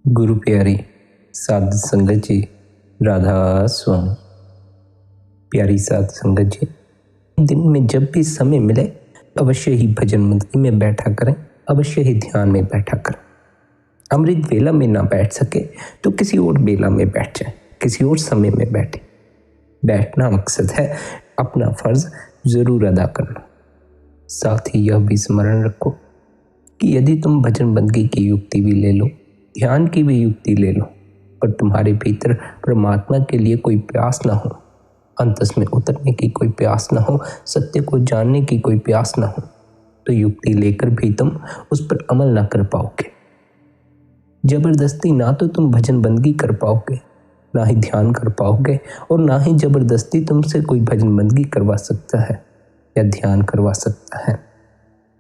गुरु प्यारी साध संगत जी, राधा स्वामी। प्यारी साध संगत जी, दिन में जब भी समय मिले अवश्य ही भजन मंडली में बैठा करें, अवश्य ही ध्यान में बैठा करें। अमृत वेला में ना बैठ सके तो किसी और बेला में बैठ जाए, किसी और समय में बैठे। बैठना मकसद है, अपना फर्ज जरूर अदा करना। साथ ही यह भी स्मरण रखो कि यदि तुम भजन बंदगी की युक्ति भी ले लो, ध्यान की भी युक्ति ले लो, पर तुम्हारे भीतर परमात्मा के लिए कोई प्यास ना हो, अंतस में उतरने की कोई प्यास ना हो, सत्य को जानने की कोई प्यास ना हो, तो युक्ति लेकर भी तुम उस पर अमल ना कर पाओगे। जबरदस्ती ना तो तुम भजन बंदगी कर पाओगे, ना ही ध्यान कर पाओगे, और ना ही जबरदस्ती तुमसे कोई भजन बंदगी करवा सकता है या ध्यान करवा सकता है।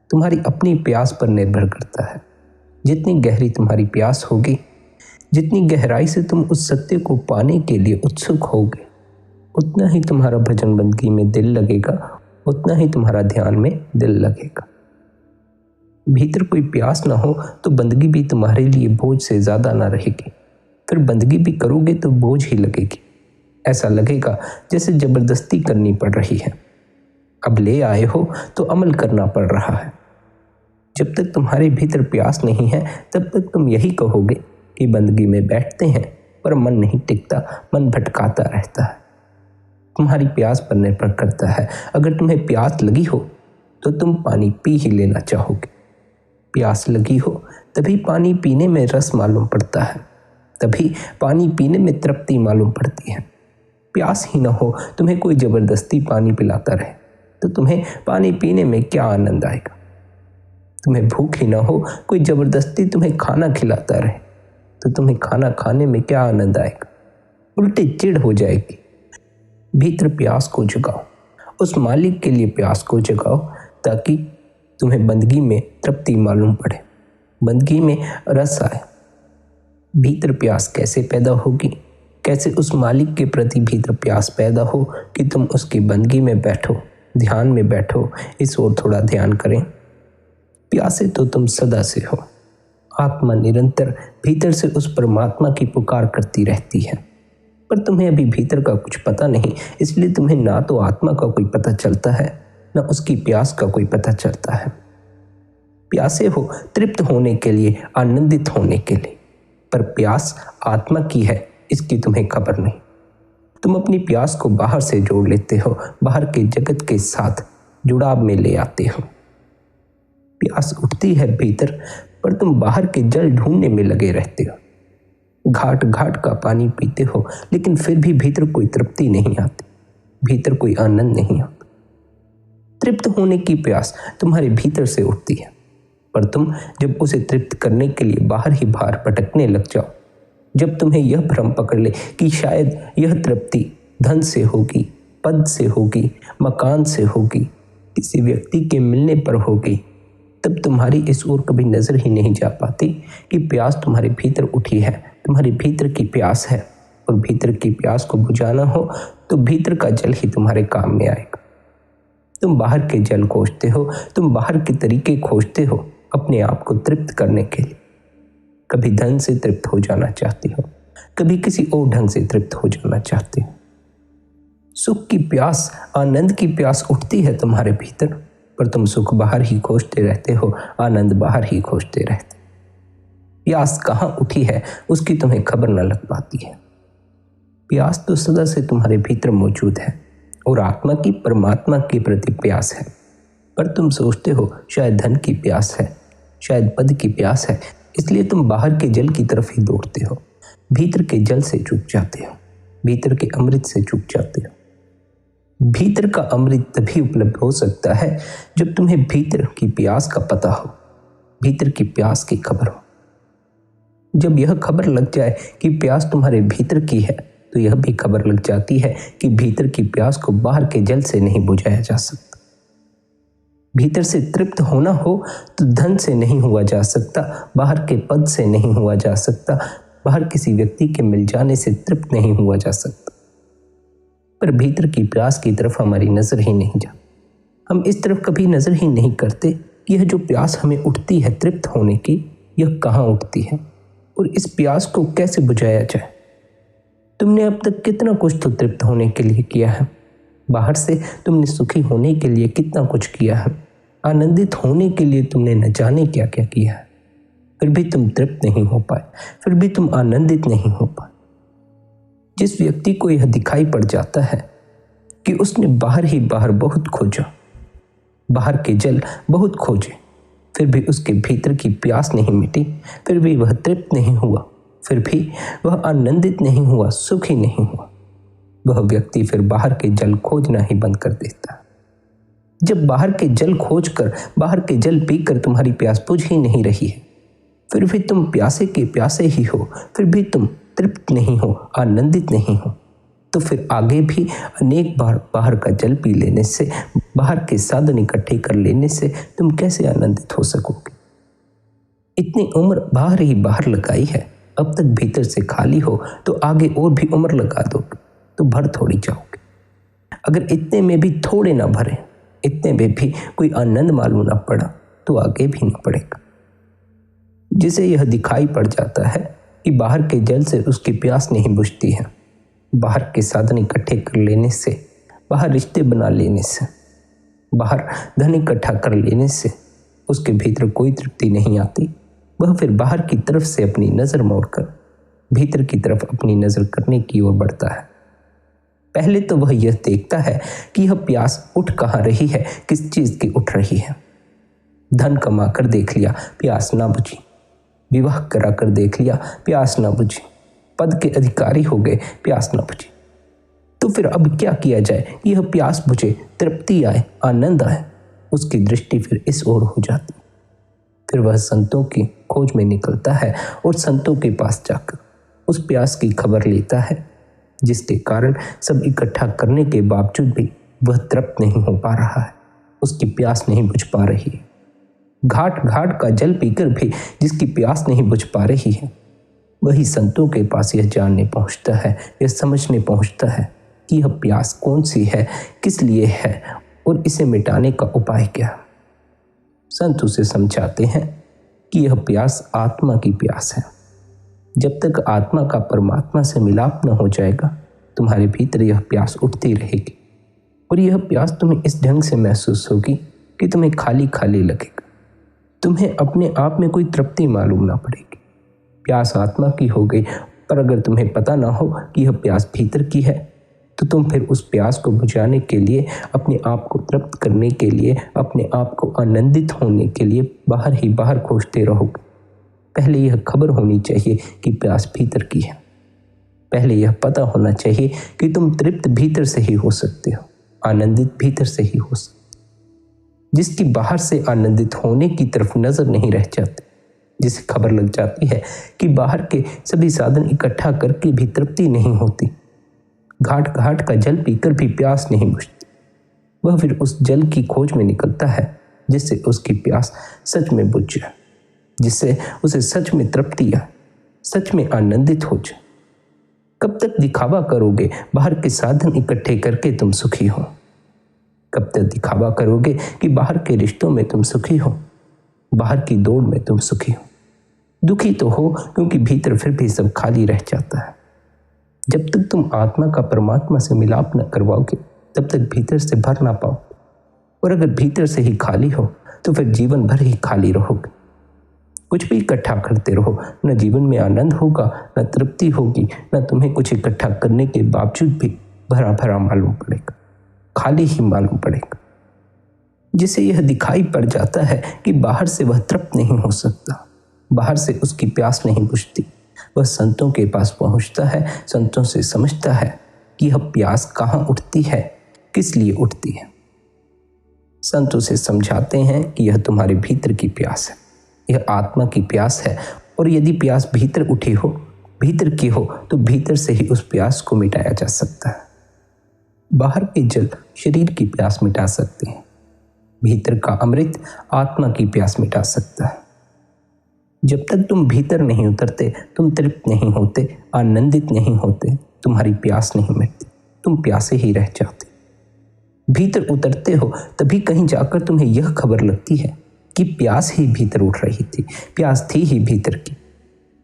तुम्हारी अपनी प्यास पर निर्भर करता है। जितनी गहरी तुम्हारी प्यास होगी, जितनी गहराई से तुम उस सत्य को पाने के लिए उत्सुक होगे, उतना ही तुम्हारा भजन बंदगी में दिल लगेगा, उतना ही तुम्हारा ध्यान में दिल लगेगा। भीतर कोई प्यास ना हो तो बंदगी भी तुम्हारे लिए बोझ से ज़्यादा ना रहेगी। फिर बंदगी भी करोगे तो बोझ ही लगेगी। ऐसा लगेगा जैसे जबरदस्ती करनी पड़ रही है। अब ले आए हो तो अमल करना पड़ रहा है। जब तक तुम्हारे भीतर प्यास नहीं है तब तक तुम यही कहोगे कि बंदगी में बैठते हैं, पर मन नहीं टिकता, मन भटकाता रहता है। तुम्हारी प्यास पर निर्भर करता है। अगर तुम्हें प्यास लगी हो तो तुम पानी पी ही लेना चाहोगे। प्यास लगी हो तभी पानी पीने में रस मालूम पड़ता है, तभी पानी पीने में तृप्ति मालूम पड़ती है। प्यास ही ना हो, तुम्हें कोई जबरदस्ती पानी पिलाता रहे तो तुम्हें पानी पीने में क्या आनंद आएगा। तुम्हें भूख ही ना हो, कोई जबरदस्ती तुम्हें खाना खिलाता रहे तो तुम्हें खाना खाने में क्या आनंद आएगा। उल्टी चिढ़ हो जाएगी। भीतर प्यास को जगाओ, उस मालिक के लिए प्यास को जगाओ, ताकि तुम्हें बंदगी में तृप्ति मालूम पड़े, बंदगी में रस आए। भीतर प्यास कैसे पैदा होगी, कैसे उस मालिक के प्रति भीतर प्यास पैदा हो कि तुम उसकी बंदगी में बैठो, ध्यान में बैठो। इस ओर थोड़ा ध्यान करें। प्यासे तो तुम सदा से हो। आत्मा निरंतर भीतर से उस परमात्मा की पुकार करती रहती है, पर तुम्हें अभी भीतर का कुछ पता नहीं, इसलिए तुम्हें ना तो आत्मा का कोई पता चलता है, ना उसकी प्यास का कोई पता चलता है। प्यासे हो तृप्त होने के लिए, आनंदित होने के लिए, पर प्यास आत्मा की है इसकी तुम्हें खबर नहीं। तुम अपनी प्यास को बाहर से जोड़ लेते हो, बाहर के जगत के साथ जुड़ाव में ले आते हो। प्यास उठती है भीतर, पर तुम बाहर के जल ढूंढने में लगे रहते हो। घाट घाट का पानी पीते हो, लेकिन फिर भी भीतर कोई तृप्ति नहीं आती, भीतर कोई आनंद नहीं आता। तृप्त होने की प्यास तुम्हारे भीतर से उठती है, पर तुम जब उसे तृप्त करने के लिए बाहर ही बाहर भटकने लग जाओ, जब तुम्हें यह भ्रम पकड़ ले कि शायद यह तृप्ति धन से होगी, पद से होगी, मकान से होगी, किसी व्यक्ति के मिलने पर होगी, तब तुम्हारी इस ओर कभी नजर ही नहीं जा पाती कि प्यास तुम्हारे भीतर उठी है, तुम्हारे भीतर की प्यास है। और भीतर की प्यास को बुझाना हो तो भीतर का जल ही तुम्हारे काम में आएगा। तुम बाहर के जल खोजते हो, तुम बाहर के तरीके खोजते हो अपने आप को तृप्त करने के लिए। कभी धन से तृप्त हो जाना चाहते हो, कभी किसी और ढंग से तृप्त हो जाना चाहते हो। सुख की प्यास, आनंद की प्यास उठती है तुम्हारे भीतर, पर तुम सुख बाहर ही खोजते रहते हो, आनंद बाहर ही खोजते रहते। प्यास कहाँ उठी है उसकी तुम्हें खबर न लग पाती है। प्यास तो सदा से तुम्हारे भीतर मौजूद है, और आत्मा की परमात्मा के प्रति प्यास है, पर तुम सोचते हो शायद धन की प्यास है, शायद पद की प्यास है, इसलिए तुम बाहर के जल की तरफ ही दौड़ते हो। भीतर के जल से चूक जाते हो, भीतर के अमृत से चूक जाते हो। भीतर का अमृत तभी उपलब्ध हो सकता है जब तुम्हें भीतर की प्यास का पता हो, भीतर की प्यास की खबर हो। जब यह खबर लग जाए कि प्यास तुम्हारे भीतर की है, तो यह भी खबर लग जाती है कि भीतर की प्यास को बाहर के जल से नहीं बुझाया जा सकता। भीतर से तृप्त होना हो तो धन से नहीं हुआ जा सकता, बाहर के पद से नहीं हुआ जा सकता, बाहर किसी व्यक्ति के मिल जाने से तृप्त नहीं हुआ जा सकता। पर भीतर की प्यास की तरफ हमारी नजर ही नहीं जाती। हम इस तरफ कभी नजर ही नहीं करते कि यह जो प्यास हमें उठती है तृप्त होने की, यह कहाँ उठती है, और इस प्यास को कैसे बुझाया जाए। तुमने अब तक कितना कुछ तो तृप्त होने के लिए किया है, बाहर से तुमने सुखी होने के लिए कितना कुछ किया है, आनंदित होने के लिए तुमने न जाने क्या क्या किया है, फिर भी तुम तृप्त नहीं हो पाए, फिर भी तुम आनंदित नहीं हो पाए। जिस व्यक्ति को यह दिखाई पड़ जाता है कि उसने बाहर ही बाहर बहुत खोजा, बाहर के जल बहुत खोजे, फिर भी उसके भीतर की प्यास नहीं मिटी, फिर भी वह तृप्त नहीं हुआ, फिर भी वह आनंदित नहीं हुआ, सुखी नहीं हुआ, वह व्यक्ति फिर बाहर के जल खोजना ही बंद कर देता है। जब बाहर के जल खोजकर, बाहर के जल पीकर तुम्हारी प्यास बुझ ही नहीं रही है, फिर भी तुम प्यासे के प्यासे ही हो, फिर भी तुम तृप्त नहीं हो, आनंदित नहीं हो, तो फिर आगे भी अनेक बार बाहर का जल पी लेने से, बाहर के साधन इकट्ठे कर लेने से तुम कैसे आनंदित हो सकोगे। इतनी उम्र बाहर ही बाहर लगाई है, अब तक भीतर से खाली हो तो आगे और भी उम्र लगा दोगे तो भर थोड़ी जाओगे। अगर इतने में भी थोड़े ना भरे, इतने में भी कोई आनंद मालूम ना पड़ा तो आगे भी ना पड़ेगा। जिसे यह दिखाई पड़ जाता है कि बाहर के जल से उसकी प्यास नहीं बुझती है, बाहर के साधन इकट्ठे कर लेने से, बाहर रिश्ते बना लेने से, बाहर धन इकट्ठा कर लेने से उसके भीतर कोई तृप्ति नहीं आती, वह फिर बाहर की तरफ से अपनी नज़र मोड़कर भीतर की तरफ अपनी नज़र करने की ओर बढ़ता है। पहले तो वह यह देखता है कि यह प्यास उठ कहाँ रही है, किस चीज़ की उठ रही है। धन कमा कर देख लिया, प्यास ना बुझी। विवाह करा कर देख लिया, प्यास ना बुझी। पद के अधिकारी हो गए, प्यास ना बुझी। तो फिर अब क्या किया जाए, यह प्यास बुझे, तृप्ति आए, आनंद आए। उसकी दृष्टि फिर इस ओर हो जाती। फिर वह संतों की खोज में निकलता है और संतों के पास जाकर उस प्यास की खबर लेता है, जिसके कारण सब इकट्ठा करने के बावजूद भी वह तृप्त नहीं हो पा रहा है, उसकी प्यास नहीं बुझ पा रही है। घाट घाट का जल पीकर भी जिसकी प्यास नहीं बुझ पा रही है, वही संतों के पास यह जानने पहुंचता है, यह समझने पहुंचता है कि यह प्यास कौन सी है, किस लिए है और इसे मिटाने का उपाय क्या। संत उसे समझाते हैं कि यह प्यास आत्मा की प्यास है। जब तक आत्मा का परमात्मा से मिलाप न हो जाएगा, तुम्हारे भीतर यह प्यास उठती रहेगी और यह प्यास तुम्हें इस ढंग से महसूस होगी कि तुम्हें खाली खाली लगेगा। तुम्हें अपने आप में कोई तृप्ति मालूम ना पड़ेगी। प्यास आत्मा की हो गई, पर अगर तुम्हें पता ना हो कि यह प्यास भीतर की है, तो तुम फिर उस प्यास को बुझाने के लिए, अपने आप को तृप्त करने के लिए, अपने आप को आनंदित होने के लिए बाहर ही बाहर खोजते रहोगे। पहले यह खबर होनी चाहिए कि प्यास भीतर की है। पहले यह पता होना चाहिए कि तुम तृप्त भीतर से ही हो सकते हो, आनंदित भीतर से ही हो सकते। जिसकी बाहर से आनंदित होने की तरफ नजर नहीं रह जाती, जिसे खबर लग जाती है कि बाहर के सभी साधन इकट्ठा करके भी तृप्ति नहीं होती, घाट घाट का जल पीकर भी प्यास नहीं बुझती, वह फिर उस जल की खोज में निकलता है जिससे उसकी प्यास सच में बुझ जाए, जिससे उसे सच में तृप्ति आए, सच में आनंदित हो जाए। कब तक दिखावा करोगे बाहर के साधन इकट्ठे करके तुम सुखी हो? कब तक दिखावा करोगे कि बाहर के रिश्तों में तुम सुखी हो, बाहर की दौड़ में तुम सुखी हो? दुखी तो हो, क्योंकि भीतर फिर भी सब खाली रह जाता है। जब तक तुम आत्मा का परमात्मा से मिलाप न करवाओगे, तब तक भीतर से भर ना पाओगे। और अगर भीतर से ही खाली हो तो फिर जीवन भर ही खाली रहोगे। कुछ भी इकट्ठा करते रहो, न जीवन में आनंद होगा, न तृप्ति होगी, न तुम्हें कुछ इकट्ठा करने के बावजूद भी भरा भरा मालूम पड़ेगा, खाली ही मालूम पड़ेगा। जिसे यह दिखाई पड़ जाता है कि बाहर से वह तृप्त नहीं हो सकता, बाहर से उसकी प्यास नहीं बुझती, वह संतों के पास पहुंचता है, संतों से समझता है कि यह प्यास कहाँ उठती है, किस लिए उठती है। संत उसे समझाते हैं कि यह तुम्हारे भीतर की प्यास है, यह आत्मा की प्यास है, और यदि प्यास भीतर उठी हो, भीतर की हो, तो भीतर से ही उस प्यास को मिटाया जा सकता है। बाहर के जल शरीर की प्यास मिटा सकते हैं, भीतर का अमृत आत्मा की प्यास मिटा सकता है। जब तक तुम भीतर नहीं उतरते, तुम तृप्त नहीं होते, आनंदित नहीं होते, तुम्हारी प्यास नहीं मिटती, तुम प्यासे ही रह जाते। भीतर उतरते हो तभी कहीं जाकर तुम्हें यह खबर लगती है कि प्यास ही भीतर उठ रही थी, प्यास थी ही भीतर की।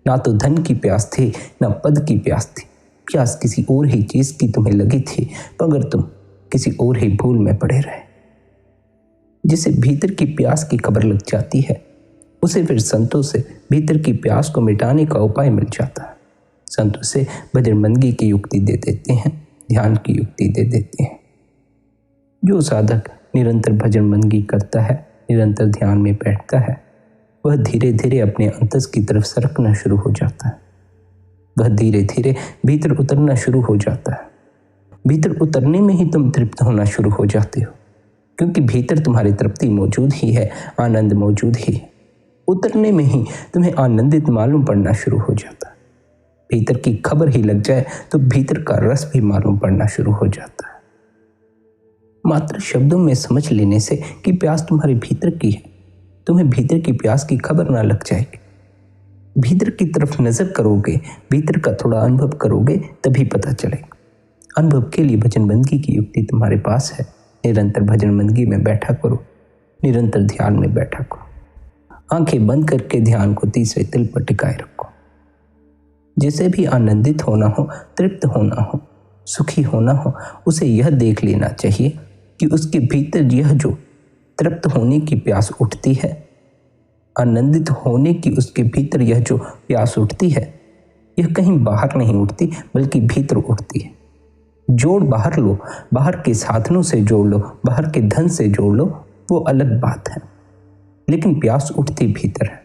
ना तो धन की प्यास थी, ना पद की प्यास थी। प्यास किसी और ही चीज की तुम्हें लगी थी, मगर तुम किसी और ही भूल में पड़े रहे। जिसे भीतर की प्यास की खबर लग जाती है, उसे फिर संतों से भीतर की प्यास को मिटाने का उपाय मिल जाता है। संत उसे भजनबंदगी की युक्ति दे देते हैं, ध्यान की युक्ति दे देते हैं। जो साधक निरंतर भजनबंदगी करता है, निरंतर ध्यान में बैठता है, वह धीरे धीरे अपने अंतस की तरफ सरकना शुरू हो जाता है। वह धीरे धीरे भीतर उतरना शुरू हो जाता है। भीतर उतरने में ही तुम तृप्त होना शुरू हो जाते हो, क्योंकि भीतर तुम्हारी तृप्ति मौजूद ही है, आनंद मौजूद ही है। उतरने में ही तुम्हें आनंदित मालूम पड़ना शुरू हो जाता है। भीतर की खबर ही लग जाए तो भीतर का रस भी मालूम पड़ना शुरू हो जाता है। मात्र शब्दों में समझ लेने से कि प्यास तुम्हारे भीतर की है, तुम्हें भीतर की प्यास की खबर ना लग जाएगी। भीतर की तरफ नजर करोगे, भीतर का थोड़ा अनुभव करोगे, तभी पता चलेगा। अनुभव के लिए भजनबंदगी की युक्ति तुम्हारे पास है। निरंतर भजनबंदगी में बैठा करो, निरंतर ध्यान में बैठा करो। आंखें बंद करके ध्यान को तीसरे तिल पर टिकाए रखो। जिसे भी आनंदित होना हो, तृप्त होना हो, सुखी होना हो, उसे यह देख लेना चाहिए कि उसके भीतर यह जो तृप्त होने की प्यास उठती है, आनंदित होने की उसके भीतर यह जो प्यास उठती है, यह कहीं बाहर नहीं उठती, बल्कि भीतर उठती है। जोड़ बाहर लो, बाहर के साधनों से जोड़ लो, बाहर के धन से जोड़ लो, वो अलग बात है, लेकिन प्यास उठती भीतर है।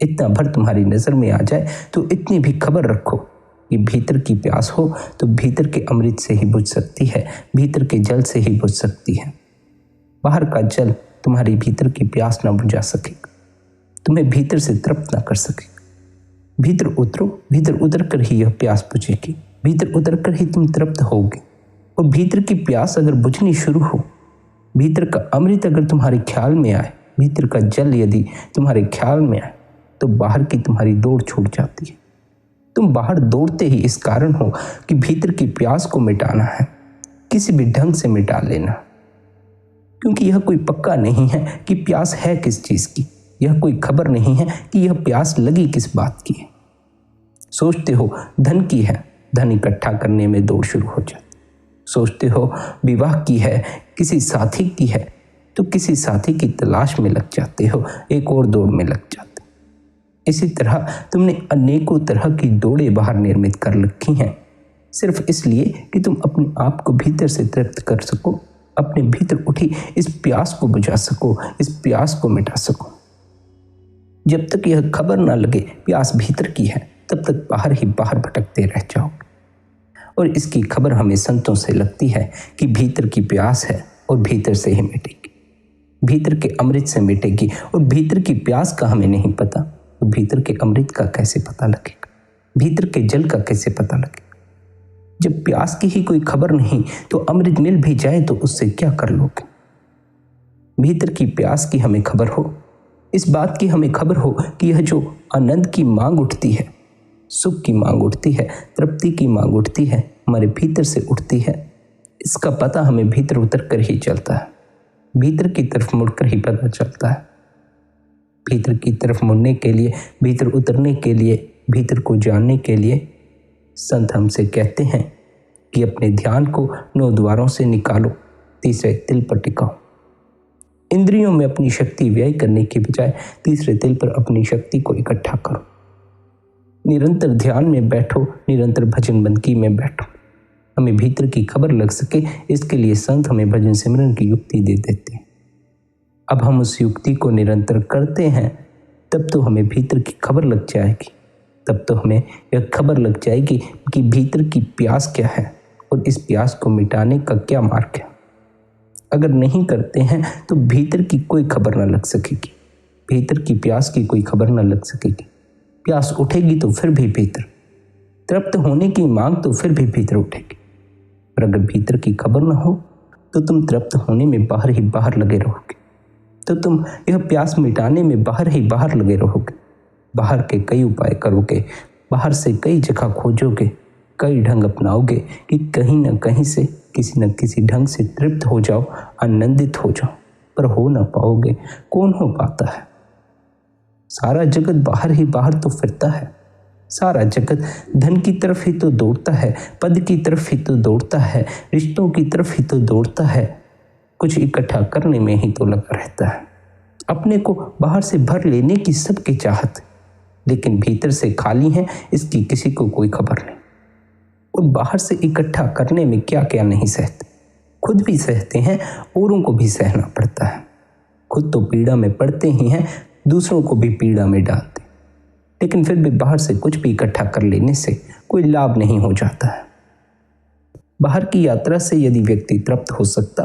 इतना भर तुम्हारी नजर में आ जाए तो इतनी भी खबर रखो कि भीतर की प्यास हो तो भीतर के अमृत से ही बुझ सकती है, भीतर के जल से ही बुझ सकती है। बाहर का जल तुम्हारी भीतर की प्यास ना बुझा सकेगा, तुम्हें भीतर से तृप्त ना कर सकेगा। भीतर उतरो, भीतर उतर कर ही यह प्यास बुझेगी, भीतर उतर कर ही तुम तृप्त होगे। और भीतर की प्यास अगर बुझनी शुरू हो, भीतर का अमृत अगर तुम्हारे ख्याल में आए, भीतर का जल यदि तुम्हारे ख्याल में आए, तो बाहर की तुम्हारी दौड़ छूट जाती है। तुम बाहर दौड़ते ही इस कारण हो कि भीतर की प्यास को मिटाना है, किसी भी ढंग से मिटा लेना, क्योंकि यह कोई पक्का नहीं है कि प्यास है किस चीज की। यह कोई खबर नहीं है कि यह प्यास लगी किस बात की है। सोचते हो धन की है, धन इकट्ठा करने में दौड़ शुरू हो जाती। सोचते हो विवाह की है, किसी साथी की है, तो किसी साथी की तलाश में लग जाते हो, एक और दौड़ में लग जाते। इसी तरह तुमने अनेकों तरह की दौड़ें बाहर निर्मित कर रखी हैं, सिर्फ इसलिए कि तुम अपने आप को भीतर से तृप्त कर सको, अपने भीतर उठी इस प्यास को बुझा सको, इस प्यास को मिटा सको। जब तक यह खबर ना लगे प्यास भीतर की है, तब तक बाहर ही बाहर भटकते रह जाओगे। और इसकी खबर हमें संतों से लगती है कि भीतर की प्यास है और भीतर से ही मिटेगी, भीतर के अमृत से मिटेगी। और भीतर की प्यास का हमें नहीं पता, तो भीतर के अमृत का कैसे पता लगेगा, भीतर के जल का कैसे पता लगेगा। जब प्यास की ही कोई खबर नहीं, तो अमृत मिल भी जाए तो उससे क्या कर लोगे। भीतर की प्यास की हमें खबर हो, इस बात की हमें खबर हो कि यह जो आनंद की मांग उठती है, सुख की मांग उठती है, तृप्ति की मांग उठती है, हमारे भीतर से उठती है। इसका पता हमें भीतर उतर कर ही चलता है, भीतर की तरफ मुड़कर ही पता चलता है। भीतर की तरफ मुड़ने के लिए, भीतर उतरने के लिए, भीतर को जानने के लिए संत हमसे कहते हैं कि अपने ध्यान को 9 द्वारों से निकालो, तीसरे तिल पर टिकाओ। इंद्रियों में अपनी शक्ति व्यय करने के बजाय तीसरे तिल पर अपनी शक्ति को इकट्ठा करो। निरंतर ध्यान में बैठो, निरंतर भजनबंदगी में बैठो। हमें भीतर की खबर लग सके, इसके लिए संत हमें भजन सिमरन की युक्ति दे देते हैं। अब हम उस युक्ति को निरंतर करते हैं, तब तो हमें भीतर की खबर लग जाएगी, तब तो हमें यह खबर लग जाएगी कि भीतर की प्यास क्या है और इस प्यास को मिटाने का क्या मार्ग है। अगर नहीं करते हैं तो भीतर की कोई खबर न लग सकेगी, भीतर की प्यास की कोई खबर न लग सकेगी। प्यास उठेगी तो फिर भी भीतर, तृप्त होने की मांग तो फिर भी भीतर उठेगी। और अगर भीतर की खबर न हो तो तुम तृप्त होने में बाहर ही बाहर लगे रहोगे, तो तुम यह प्यास मिटाने में बाहर ही बाहर लगे रहोगे। बाहर के कई उपाय करोगे, बाहर से कई जगह खोजोगे, कई ढंग अपनाओगे कि कहीं न कहीं से, किसी न किसी ढंग से तृप्त हो जाओ, आनंदित हो जाओ, पर हो ना पाओगे। कौन हो पाता है? सारा जगत बाहर ही बाहर तो फिरता है, सारा जगत धन की तरफ ही तो दौड़ता है, पद की तरफ ही तो दौड़ता है, रिश्तों की तरफ ही तो दौड़ता है, कुछ इकट्ठा करने में ही तो लगा रहता है। अपने को बाहर से भर लेने की सबकी चाहत, लेकिन भीतर से खाली है इसकी किसी को कोई खबर नहीं। और बाहर से इकट्ठा करने में क्या क्या नहीं सहते, खुद भी सहते हैं, औरों को भी सहना पड़ता है। खुद तो पीड़ा में पड़ते ही हैं, दूसरों को भी पीड़ा में डालते, लेकिन फिर भी बाहर से कुछ भी इकट्ठा कर लेने से कोई लाभ नहीं हो जाता है। बाहर की यात्रा से यदि व्यक्ति तृप्त हो सकता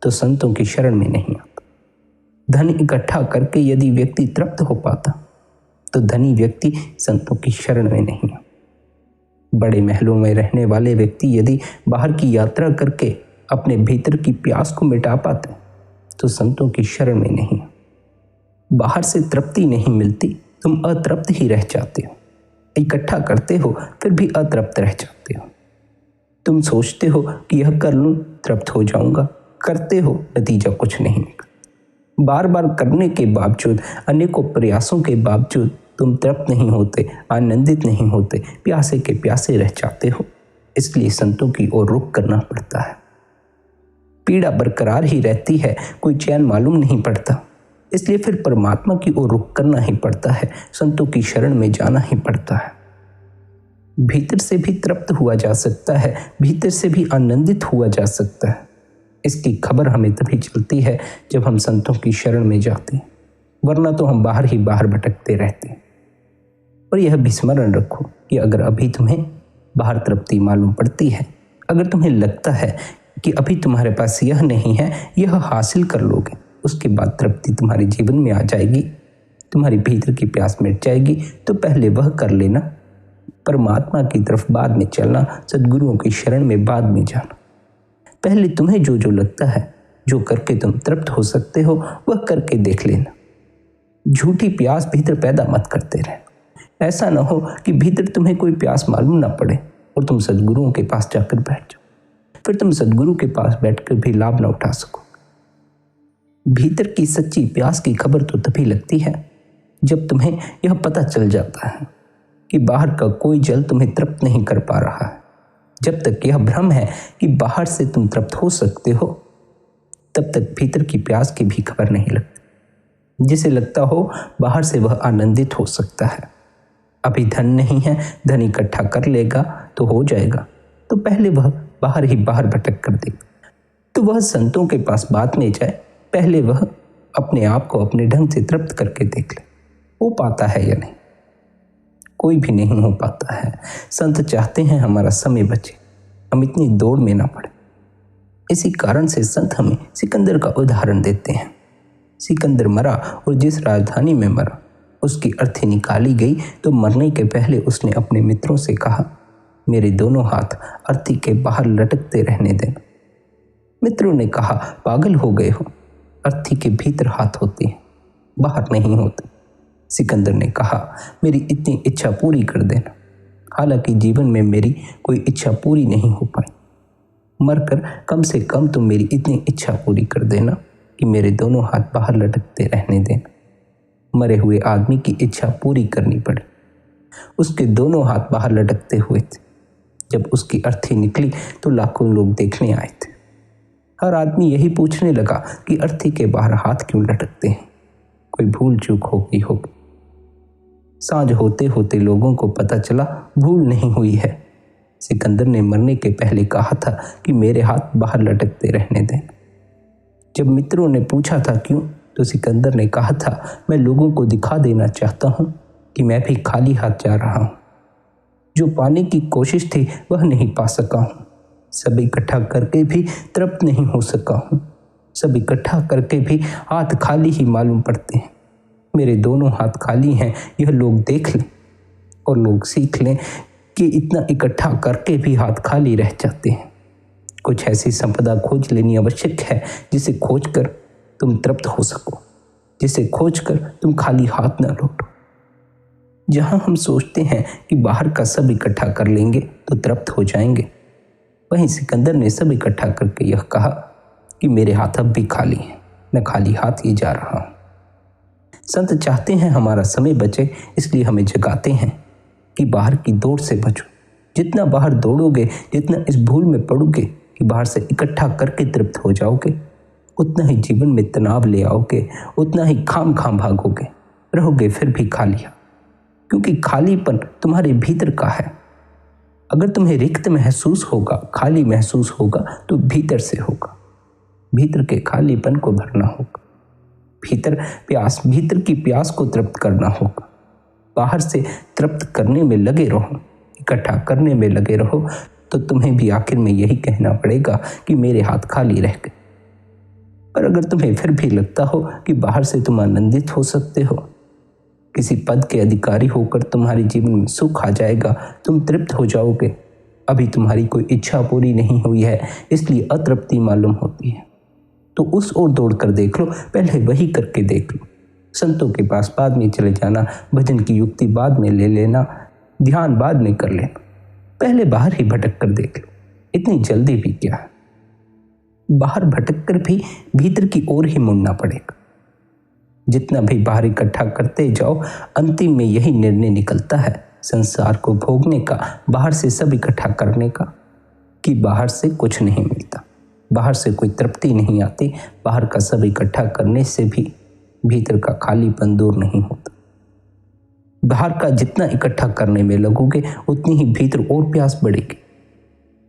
तो संतों की शरण में नहीं आता। धन इकट्ठा करके यदि व्यक्ति तृप्त हो पाता तो धनी व्यक्ति संतों की शरण में नहीं आता। बड़े महलों में रहने वाले व्यक्ति यदि बाहर की यात्रा करके अपने भीतर की प्यास को मिटा पाते तो संतों की शरण में नहीं। बाहर से तृप्ति नहीं मिलती, तुम अतृप्त ही रह जाते हो। इकट्ठा करते हो फिर भी अतृप्त रह जाते हो। तुम सोचते हो कि यह कर लूं तृप्त हो जाऊंगा, करते हो नतीजा कुछ नहीं निकलता। बार बार करने के बावजूद, अनेकों प्रयासों के बावजूद तुम तृप्त नहीं होते, आनंदित नहीं होते, प्यासे के प्यासे रह जाते हो। इसलिए संतों की ओर रुख करना पड़ता है। पीड़ा बरकरार ही रहती है, कोई चैन मालूम नहीं पड़ता, इसलिए फिर परमात्मा की ओर रुख करना ही पड़ता है, संतों की शरण में जाना ही पड़ता है। भीतर से भी तृप्त हुआ जा सकता है, भीतर से भी आनंदित हुआ जा सकता है। इसकी खबर हमें तभी चलती है जब हम संतों की शरण में जाते हैं, वरना तो हम बाहर ही बाहर भटकते रहते हैं। और यह भी स्मरण रखो कि अगर अभी तुम्हें बाहर तृप्ति मालूम पड़ती है, अगर तुम्हें लगता है कि अभी तुम्हारे पास यह नहीं है, यह हासिल कर लोगे, उसके बाद तृप्ति तुम्हारे जीवन में आ जाएगी, तुम्हारी भीतर की प्यास मिट जाएगी, तो पहले वह कर लेना। परमात्मा की तरफ बाद में चलना, सद्गुरुओं की शरण में बाद में जाना। पहले तुम्हें जो जो लगता है, जो करके तुम तृप्त हो सकते हो, वह करके देख लेना। झूठी प्यास भीतर पैदा मत करते रहना। ऐसा ना हो कि भीतर तुम्हें कोई प्यास मालूम ना पड़े और तुम सद्गुरुओं के पास जाकर बैठ जाओ, फिर तुम सद्गुरु के पास बैठकर भी लाभ न उठा सको। भीतर की सच्ची प्यास की खबर तो तभी लगती है जब तुम्हें यह पता चल जाता है कि बाहर का कोई जल तुम्हें तृप्त नहीं कर पा रहा है। जब तक यह भ्रम है कि बाहर से तुम तृप्त हो सकते हो, तब तक भीतर की प्यास की भी खबर नहीं लगती। जिसे लगता हो बाहर से वह आनंदित हो सकता है। अभी धन नहीं है, धन इकट्ठा कर लेगा तो हो जाएगा, तो पहले वह बाहर ही बाहर भटक कर देगा। तो वह संतों के पास बाद में जाए, पहले वह अपने आप को अपने ढंग से तृप्त करके देख ले, हो पाता है या नहीं। कोई भी नहीं हो पाता है। संत चाहते हैं हमारा समय बचे, हम इतनी दौड़ में ना पड़े। इसी कारण से संत हमें सिकंदर का उदाहरण देते हैं। सिकंदर मरा और जिस राजधानी में मरा उसकी अर्थी निकाली गई, तो मरने के पहले उसने अपने मित्रों से कहा, मेरे दोनों हाथ अर्थी के बाहर लटकते रहने देना। मित्रों ने कहा, पागल हो गए हो, अर्थी के भीतर हाथ होते हैं, बाहर नहीं होते। सिकंदर ने कहा, मेरी इतनी इच्छा पूरी कर देना। हालांकि जीवन में मेरी कोई इच्छा पूरी नहीं हो पाई, मरकर कम से कम तुम मेरी इतनी इच्छा पूरी कर देना कि मेरे दोनों हाथ बाहर लटकते रहने देना। मरे हुए आदमी की इच्छा पूरी करनी पड़ी। उसके दोनों हाथ बाहर लटकते हुए थे। जब उसकी अर्थी निकली तो लाखों लोग देखने आए थे। हर आदमी यही पूछने लगा कि अर्थी के बाहर हाथ क्यों लटकते हैं, कोई भूल चूक होगी होगी। सांझ होते होते लोगों को पता चला भूल नहीं हुई है। सिकंदर ने मरने के पहले कहा था कि मेरे हाथ बाहर लटकते रहने दें। जब मित्रों ने पूछा था क्यों, तो सिकंदर ने कहा था, मैं लोगों को दिखा देना चाहता हूँ कि मैं भी खाली हाथ जा रहा हूँ। जो पाने की कोशिश थी वह नहीं पा सका हूँ। सब इकट्ठा करके भी तृप्त नहीं हो सका हूँ। सब इकट्ठा करके भी हाथ खाली ही मालूम पड़ते हैं। मेरे दोनों हाथ खाली हैं, यह लोग देख लें और लोग सीख लें कि इतना इकट्ठा करके भी हाथ खाली रह जाते हैं। कुछ ऐसी संपदा खोज लेनी आवश्यक है जिसे खोजकर तुम तृप्त हो सको, जिसे खोजकर तुम खाली हाथ न लौटो। जहाँ हम सोचते हैं कि बाहर का सब इकट्ठा कर लेंगे तो तृप्त हो जाएंगे, वहीं सिकंदर ने सब इकट्ठा करके यह कहा कि मेरे हाथ अब भी खाली हैं, मैं खाली हाथ ही जा रहा हूँ। संत चाहते हैं हमारा समय बचे, इसलिए हमें जगाते हैं कि बाहर की दौड़ से बचो। जितना बाहर दौड़ोगे, जितना इस भूल में पड़ोगे कि बाहर से इकट्ठा करके तृप्त हो जाओगे, उतना ही जीवन में तनाव ले आओगे, उतना ही खाम खाम भागोगे, रहोगे फिर भी खालिया। क्योंकि खालीपन तुम्हारे भीतर का है। अगर तुम्हें रिक्त महसूस होगा, खाली महसूस होगा, तो भीतर से होगा। भीतर के खालीपन को भरना होगा, भीतर की प्यास को तृप्त करना होगा। बाहर से तृप्त करने में लगे रहो, इकट्ठा करने में लगे रहो, तो तुम्हें भी आखिर में यही कहना पड़ेगा कि मेरे हाथ खाली रह गए। पर अगर तुम्हें फिर भी लगता हो कि बाहर से तुम आनंदित हो सकते हो, किसी पद के अधिकारी होकर तुम्हारे जीवन में सुख आ जाएगा, तुम तृप्त हो जाओगे, अभी तुम्हारी कोई इच्छा पूरी नहीं हुई है, इसलिए अतृप्ति मालूम होती है, तो उस ओर दौड़ कर देख लो, पहले वही करके देख लो। संतों के पास बाद में चले जाना, भजन की युक्ति बाद में ले लेना, ध्यान बाद में कर लेना, पहले बाहर ही भटक कर देख लो। इतनी जल्दी भी क्या है, बाहर भटक कर भी भीतर की ओर ही मुड़ना पड़ेगा। जितना भी बाहर इकट्ठा करते जाओ, अंतिम में यही निर्णय निकलता है संसार को भोगने का, बाहर से सब इकट्ठा करने का, कि बाहर से कुछ नहीं मिलता, बाहर से कोई तृप्ति नहीं आती, बाहर का सब इकट्ठा करने से भी भीतर का खालीपन दूर नहीं होता। बाहर का जितना इकट्ठा करने में लगोगे, उतनी ही भीतर और प्यास बढ़ेगी,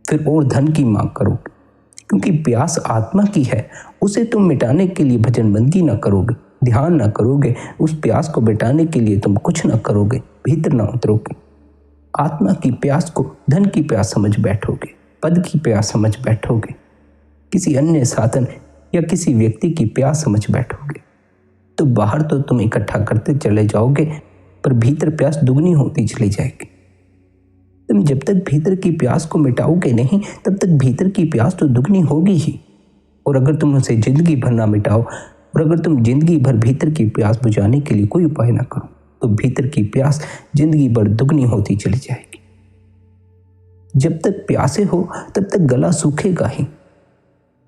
फिर और धन की मांग करोगे, क्योंकि प्यास आत्मा की है। उसे तुम मिटाने के लिए भजन बंदी ना करोगे, ध्यान ना करोगे, उस प्यास को मिटाने के लिए तुम कुछ ना करोगे, भीतर ना उतरोगे। आत्मा की प्यास को धन की प्यास समझ बैठोगे, पद की प्यास समझ बैठोगे, किसी अन्य साधन या किसी व्यक्ति की प्यास समझ बैठोगे, तो बाहर तो तुम इकट्ठा करते चले जाओगे, पर भीतर प्यास दुगनी होती चली जाएगी। तुम जब तक भीतर की प्यास को मिटाओगे नहीं, तब तक भीतर की प्यास तो दुगनी होगी ही। और अगर तुम उसे जिंदगी भर ना मिटाओ, और अगर तुम जिंदगी भर भीतर की प्यास बुझाने के लिए कोई उपाय ना करो, तो भीतर की प्यास जिंदगी भर दुगनी होती चली जाएगी। जब तक प्यासे हो तब तक गला सूखेगा ही,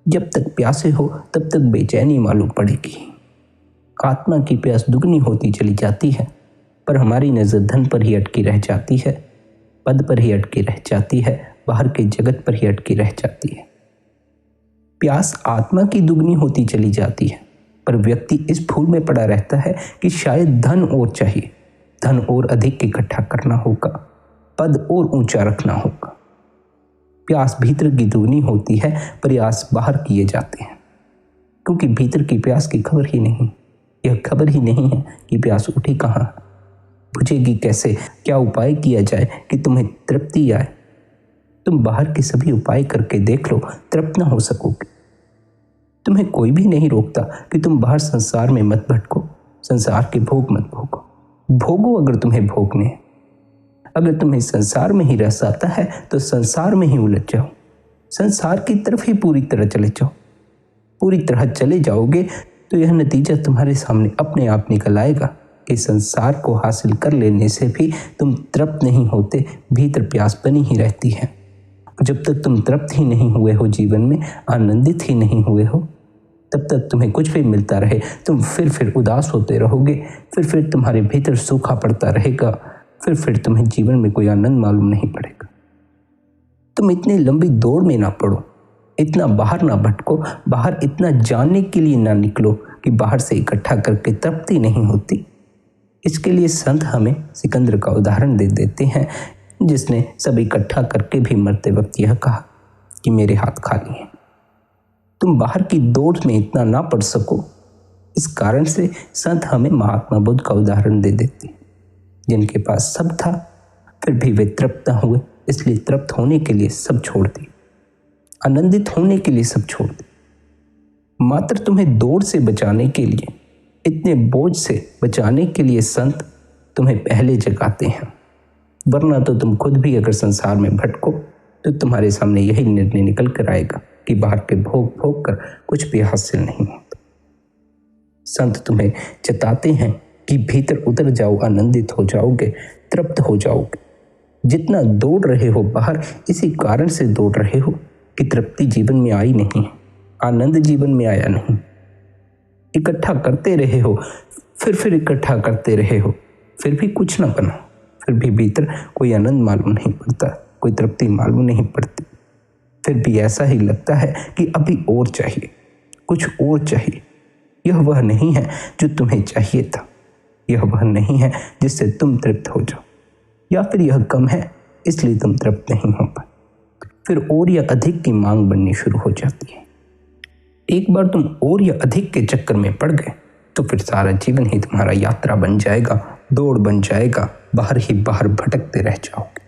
जब तक प्यासे हो तब तक बेचैनी मालूम पड़ेगी। आत्मा की प्यास दुगनी होती चली जाती है, पर हमारी नजर धन पर ही अटकी रह जाती है, पद पर ही अटकी रह जाती है, बाहर के जगत पर ही अटकी रह जाती है। प्यास आत्मा की दुगनी होती चली जाती है, पर व्यक्ति इस भूल में पड़ा रहता है कि शायद धन और चाहिए, धन और अधिक इकट्ठा करना होगा, पद और ऊंचा रखना होगा। प्यास भीतर की दुगनी होती है, प्रयास बाहर किए जाते हैं, क्योंकि भीतर की प्यास की खबर ही नहीं, यह खबर ही नहीं है कि प्यास उठी कहाँ, बुझेगी कैसे, क्या उपाय किया जाए कि तुम्हें तृप्ति आए। तुम बाहर के सभी उपाय करके देख लो, तृप्त न हो सकोगे। तुम्हें कोई भी नहीं रोकता कि तुम बाहर संसार में मत भटको, संसार के भोग मत भोगो। भोगो अगर तुम्हें भोगने हैं। अगर तुम्हें संसार में ही रस आता है तो संसार में ही उलझ जाओ, संसार की तरफ ही पूरी तरह चले जाओ। पूरी तरह चले जाओगे तो यह नतीजा तुम्हारे सामने अपने आप निकल आएगा कि संसार को हासिल कर लेने से भी तुम तृप्त नहीं होते, भीतर प्यास बनी ही रहती है। जब तक तुम तृप्त ही नहीं हुए हो, जीवन में आनंदित ही नहीं हुए हो, तब तक तुम्हें कुछ भी मिलता रहे तुम फिर उदास होते रहोगे, फिर तुम्हारे भीतर सूखा पड़ता रहेगा, फिर तुम्हें जीवन में कोई आनंद मालूम नहीं पड़ेगा। तुम इतनी लंबी दौड़ में ना पड़ो, इतना बाहर ना भटको, बाहर इतना जानने के लिए ना निकलो कि बाहर से इकट्ठा करके तृप्ति नहीं होती। इसके लिए संत हमें सिकंदर का उदाहरण दे देते हैं, जिसने सब इकट्ठा करके भी मरते वक्त यह कहा कि मेरे हाथ खाली हैं। तुम बाहर की दौड़ में इतना ना पड़ सको, इस कारण से संत हमें महात्मा बुद्ध का उदाहरण दे देते हैं, जिनके पास सब था फिर भी वे तृप्त न हुए, इसलिए तृप्त होने के लिए सब छोड़ दिए, आनंदित होने के लिए सब छोड़ दिए। मात्र तुम्हें दौड़ से बचाने के लिए, इतने बोझ से बचाने के लिए संत तुम्हें पहले जगाते हैं, वरना तो तुम खुद भी अगर संसार में भटको तो तुम्हारे सामने यही निर्णय निकल कर आएगा कि बाहर के भोग भोग कर कुछ भी हासिल नहीं होता। संत तुम्हें चेताते हैं कि भीतर उतर जाओ, आनंदित हो जाओगे, तृप्त हो जाओगे। जितना दौड़ रहे हो बाहर, इसी कारण से दौड़ रहे हो कि तृप्ति जीवन में आई नहीं, आनंद जीवन में आया नहीं। इकट्ठा करते रहे हो, फिर इकट्ठा करते रहे हो, फिर भी कुछ ना बना, फिर भी भीतर कोई आनंद मालूम नहीं पड़ता, कोई तृप्ति मालूम नहीं पड़ती। फिर भी ऐसा ही लगता है कि अभी और चाहिए, कुछ और चाहिए। यह वह नहीं है जो तुम्हें चाहिए था, यह वह नहीं है जिससे तुम तृप्त हो जाओ, या फिर यह कम है इसलिए तुम तृप्त नहीं हो पाए। फिर और या अधिक की मांग बढ़नी शुरू हो जाती है। एक बार तुम और या अधिक के चक्कर में पड़ गए तो फिर सारा जीवन ही तुम्हारा यात्रा बन जाएगा, दौड़ बन जाएगा। बाहर ही बाहर भटकते रह जाओगे,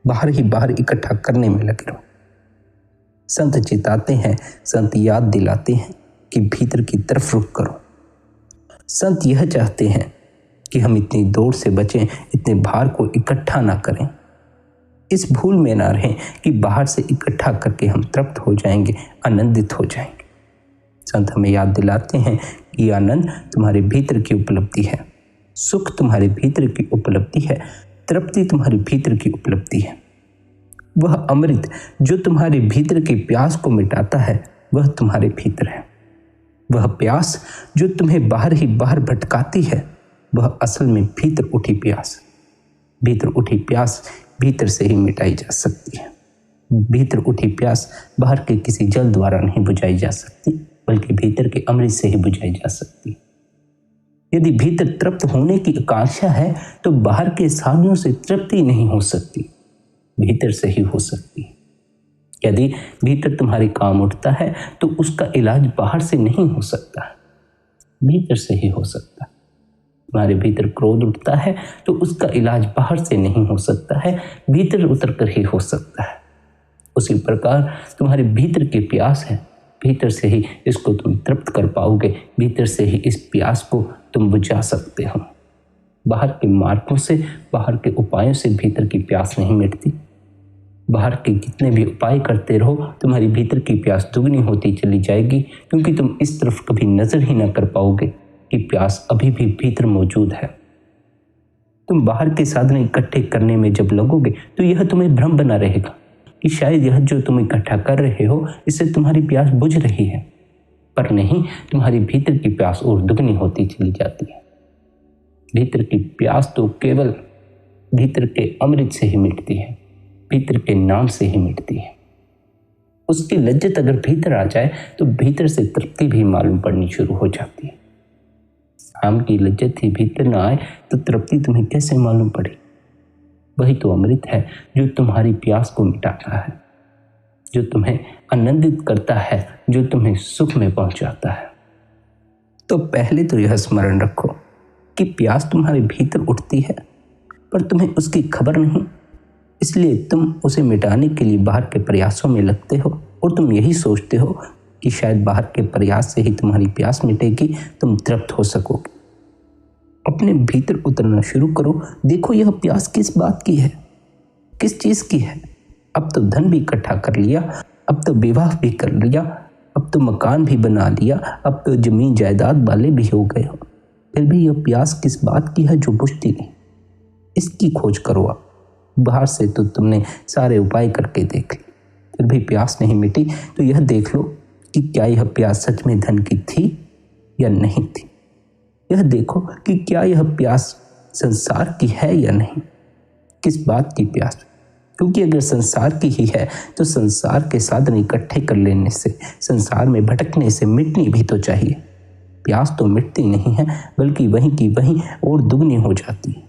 बाहर ही बाहर इकट्ठा करने में लगे रहो। संत चिताते हैं, संत याद दिलाते हैं कि भीतर की तरफ रुख करो। संत यह चाहते हैं कि हम इतनी दौड़ से बचें, इतने भार को इकट्ठा ना करें, इस भूल में ना रहें कि बाहर से इकट्ठा करके हम तृप्त हो जाएंगे, आनंदित हो जाएंगे। संत हमें याद दिलाते हैं कि आनंद तुम्हारे भीतर की उपलब्धि है, सुख तुम्हारे भीतर की उपलब्धि है, तृप्ति तुम्हारे भीतर की उपलब्धि है। वह अमृत जो तुम्हारे भीतर की प्यास को मिटाता है वह तुम्हारे भीतर है। वह प्यास जो तुम्हें बाहर ही बाहर भटकाती है वह असल में भीतर उठी प्यास। भीतर उठी प्यास भीतर से ही मिटाई जा सकती है। भीतर उठी प्यास बाहर के किसी जल द्वारा नहीं बुझाई जा सकती, बल्कि भीतर के अमृत से ही बुझाई जा सकती है। यदि भीतर तृप्त होने की आकांक्षा है तो बाहर के साधनों से तृप्ति नहीं हो सकती, भीतर से ही हो सकती है। यदि भीतर तुम्हारी काम उठता है तो उसका इलाज बाहर से नहीं हो सकता, भीतर से ही हो सकता है। तुम्हारे भीतर क्रोध उठता है तो उसका इलाज बाहर से नहीं हो सकता है, भीतर उतर कर ही हो सकता है। उसी प्रकार तुम्हारे भीतर की प्यास है, भीतर से ही इसको तुम तृप्त कर पाओगे, भीतर से ही इस प्यास को तुम बुझा सकते हो। बाहर के मार्गों से, बाहर के उपायों से भीतर की प्यास नहीं मिटती। बाहर के कितने भी उपाय करते रहो तुम्हारी भीतर की प्यास दुगनी होती चली जाएगी, क्योंकि तुम इस तरफ कभी नजर ही ना कर पाओगे कि प्यास अभी भी भीतर मौजूद है। तुम बाहर के साधन इकट्ठे करने में जब लगोगे तो यह तुम्हें भ्रम बना रहेगा कि शायद यह जो तुम इकट्ठा कर रहे हो इससे तुम्हारी प्यास बुझ रही है, पर नहीं, तुम्हारी भीतर की प्यास और दुगनी होती चली जाती है। भीतर की प्यास तो केवल भीतर के अमृत से ही मिटती है, भीतर के नाम से ही मिटती है। उसकी लज्जत अगर भीतर आ जाए तो भीतर से तृप्ति भी मालूम पड़नी शुरू हो जाती है। नाम की लज्जत ही भीतर ना आए तो तृप्ति तुम्हें कैसे मालूम पड़े? वही तो अमृत है जो तुम्हारी प्यास को मिटाता है, जो तुम्हें आनंदित करता है, जो तुम्हें सुख में पहुंचाता है। तो पहले तो यह स्मरण रखो कि प्यास तुम्हारे भीतर उठती है पर तुम्हें उसकी खबर नहीं, इसलिए तुम उसे मिटाने के लिए बाहर के प्रयासों में लगते हो और तुम यही सोचते हो कि शायद बाहर के प्रयास से ही तुम्हारी प्यास मिटेगी, तुम तृप्त हो सकोगे। अपने भीतर उतरना शुरू करो, देखो यह प्यास किस बात की है, किस चीज़ की है। अब तो धन भी इकट्ठा कर लिया, अब तो विवाह भी कर लिया, अब तो मकान भी बना लिया, अब तो जमीन जायदाद वाले भी हो गए हो, फिर भी यह प्यास किस बात की है जो बुझती नहीं। इसकी खोज करो। आप बाहर से तो तुमने सारे उपाय करके देख लिए, फिर भी प्यास नहीं मिटी, तो यह देख लो कि क्या यह प्यास सच में धन की थी या नहीं थी। यह देखो कि क्या यह प्यास संसार की है या नहीं, किस बात की प्यास। क्योंकि अगर संसार की ही है तो संसार के साधन इकट्ठे कर लेने से, संसार में भटकने से मिटनी भी तो चाहिए। प्यास तो मिटती नहीं है, बल्कि वहीं की वहीं और दुगनी हो जाती है।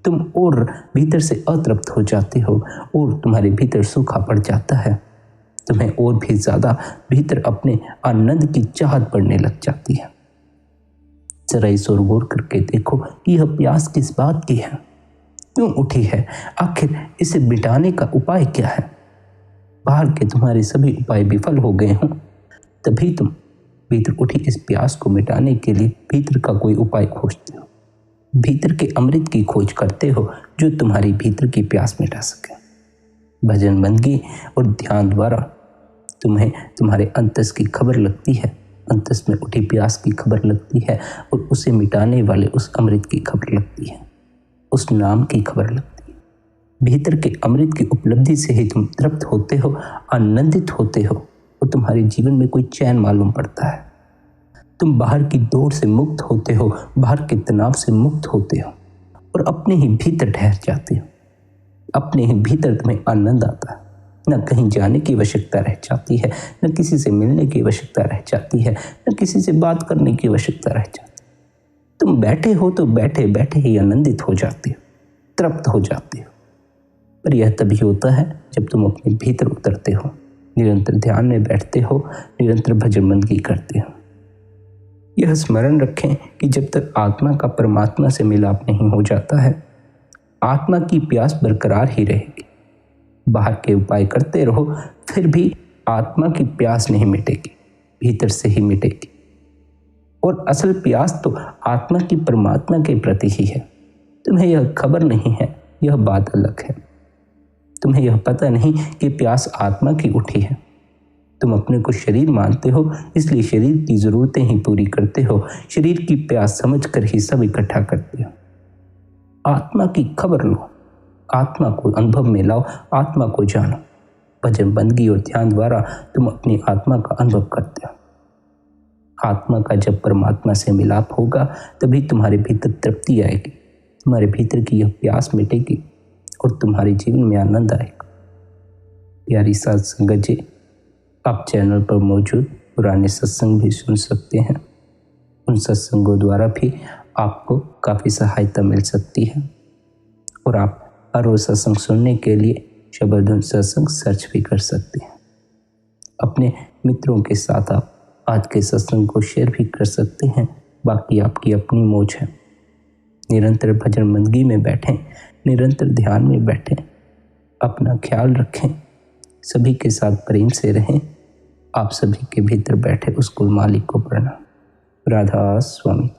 तुम और भीतर से अतृप्त हो जाते हो और तुम्हारे भीतर सूखा पड़ जाता है। तुम्हें और भी ज़्यादा भीतर अपने आनंद की चाहत बढ़ने लग जाती है। जरा इस ओर गौर करके देखो कि यह प्यास किस बात की है, क्यों उठी है, आखिर इसे मिटाने का उपाय क्या है। बाहर के तुम्हारे सभी उपाय विफल हो गए हों, तभी तुम भीतर उठी इस प्यास को मिटाने के लिए भीतर का कोई उपाय खोजते हो, भीतर के अमृत की खोज करते हो जो तुम्हारी भीतर की प्यास मिटा सके। भजन बंदगी और ध्यान द्वारा तुम्हें तुम्हारे अंतस की खबर लगती है, अंतस में उठी प्यास की खबर लगती है और उसे मिटाने वाले उस अमृत की खबर लगती है, उस नाम की खबर लगती है। भीतर के अमृत की उपलब्धि से ही तुम तृप्त होते हो, आनंदित होते हो और तुम्हारे जीवन में कोई चैन मालूम पड़ता है। तुम बाहर की दौड़ से मुक्त होते हो, बाहर के तनाव से मुक्त होते हो और अपने ही भीतर ठहर जाते हो। अपने ही भीतर तुम्हें आनंद आता है। न कहीं जाने की आवश्यकता रह जाती है, न किसी से मिलने की आवश्यकता रह जाती है, न किसी से बात करने की आवश्यकता रह जाती है। तुम बैठे हो तो बैठे बैठे ही आनंदित हो जाते हो, तृप्त हो जाते हो। पर यह तभी होता है जब तुम अपने भीतर उतरते हो, निरंतर ध्यान में बैठते हो, निरंतर भजन बंदगी करते हो। यह स्मरण रखें कि जब तक आत्मा का परमात्मा से मिलाप नहीं हो जाता है, आत्मा की प्यास बरकरार ही रहेगी। बाहर के उपाय करते रहो, फिर भी आत्मा की प्यास नहीं मिटेगी, भीतर से ही मिटेगी। और असल प्यास तो आत्मा की परमात्मा के प्रति ही है। तुम्हें यह खबर नहीं है, यह बात अलग है। तुम्हें यह पता नहीं कि प्यास आत्मा की उठी है। तुम अपने को शरीर मानते हो, इसलिए शरीर की जरूरतें ही पूरी करते हो, शरीर की प्यास समझकर ही सब इकट्ठा करते हो। आत्मा की खबर लो, आत्मा को अनुभव में लाओ, आत्मा को जानो। भजन बंदगी और ध्यान द्वारा तुम अपनी आत्मा का अनुभव करते हो। आत्मा का जब परमात्मा से मिलाप होगा, तभी तुम्हारे भीतर तृप्ति आएगी, तुम्हारे भीतर की यह प्यास मिटेगी और तुम्हारे जीवन में आनंद आएगा। प्यारी साध संगत जी, आप चैनल पर मौजूद पुराने सत्संग भी सुन सकते हैं। उन सत्संगों द्वारा भी आपको काफ़ी सहायता मिल सकती है और आप हर रोज सत्संग सुनने के लिए शबरधुन सत्संग सर्च भी कर सकते हैं। अपने मित्रों के साथ आप आज के सत्संग को शेयर भी कर सकते हैं। बाकी आपकी अपनी मौज है। निरंतर भजन बंदगी में बैठें, निरंतर ध्यान में बैठें, अपना ख्याल रखें, सभी के साथ प्रेम से रहें। आप सभी के भीतर बैठे उस कुल मालिक को प्रणाम। राधा स्वामी।